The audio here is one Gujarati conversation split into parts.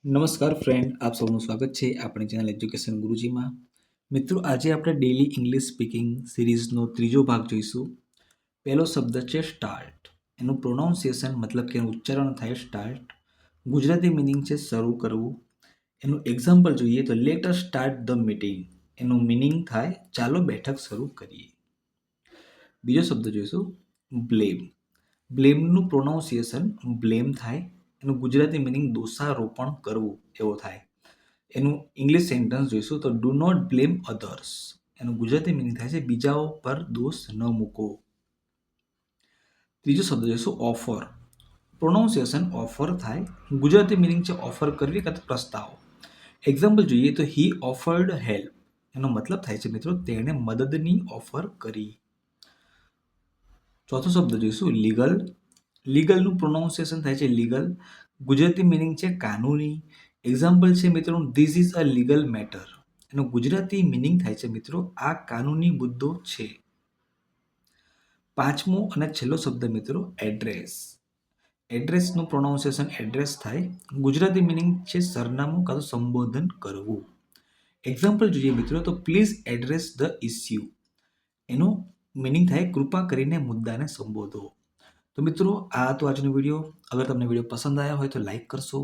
નમસ્કાર ફ્રેન્ડ, આપ સૌનું સ્વાગત છે આપણી ચેનલ એજ્યુકેશન ગુરુજીમાં. મિત્રો, આજે આપણે ડેઇલી ઇંગ્લિશ સ્પીકિંગ સિરીઝનો ત્રીજો ભાગ જોઈશું. પહેલો શબ્દ છે સ્ટાર્ટ. એનું પ્રોનાઉન્સિએશન મતલબ કે એનું ઉચ્ચારણ થાય સ્ટાર્ટ. ગુજરાતી મિનિંગ છે શરૂ કરવું. એનું એક્ઝામ્પલ જોઈએ તો let us start the meeting. એનું મિનિંગ થાય ચાલો બેઠક શરૂ કરીએ. બીજો શબ્દ જોઈશું બ્લેમ. બ્લેમનું પ્રોનાઉન્સિએશન બ્લેમ થાય. એનું ગુજરાતી મિનિંગ દોષારોપણ કરવું એવો થાય. એનું ઇંગ્લિશ સેન્ટેન્સ જોઈશું તો ડુ નોટ બ્લેમ અધર્સ. એનું ગુજરાતી મિનિંગ થાય છે બીજાઓ પર દોષ ન મૂકો. ત્રીજો શબ્દ જોઈશું ઓફર. પ્રોનાઉન્સિએશન ઓફર થાય. ગુજરાતી મિનિંગ છે ઓફર કરવી કાં તો પ્રસ્તાવ. એક્ઝામ્પલ જોઈએ તો હી ઓફર્ડ હેલ્પ. એનો મતલબ થાય છે મિત્રો તેણે મદદની ઓફર કરી. ચોથો શબ્દ જોઈશું લીગલ. લીગલનું પ્રોનાઉન્સિએશન થાય છે લીગલ. ગુજરાતી મિનિંગ છે કાનૂની. એક્ઝામ્પલ છે મિત્રો this is a legal matter. એનો ગુજરાતી મિનિંગ થાય છે મિત્રો આ કાનૂની મુદ્દો છે. પાંચમો અને છેલ્લો શબ્દ મિત્રો એડ્રેસ. એડ્રેસનું પ્રોનાઉન્સિએશન એડ્રેસ થાય. ગુજરાતી મિનિંગ છે સરનામું કાં તો સંબોધન કરવું. એક્ઝામ્પલ જોઈએ મિત્રો તો પ્લીઝ એડ્રેસ ધ ઇસ્યુ. એનો મિનિંગ થાય કૃપા કરીને મુદ્દાને સંબોધો. તો મિત્રો આ હતો આજનો વિડીયો. અગર તમને વિડીયો પસંદ આવ્યા હોય તો લાઇક કરશો.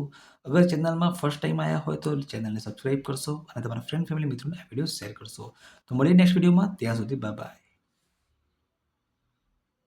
અગર ચેનલમાં ફર્સ્ટ ટાઈમ આવ્યા હોય તો ચેનલને સબસ્ક્રાઇબ કરશો અને તમારા ફ્રેન્ડ ફેમિલી મિત્રોને આ વિડીયો શેર કરશો. તો મળીએ નેક્સ્ટ વિડીયોમાં. ત્યાં સુધી બાય બાય.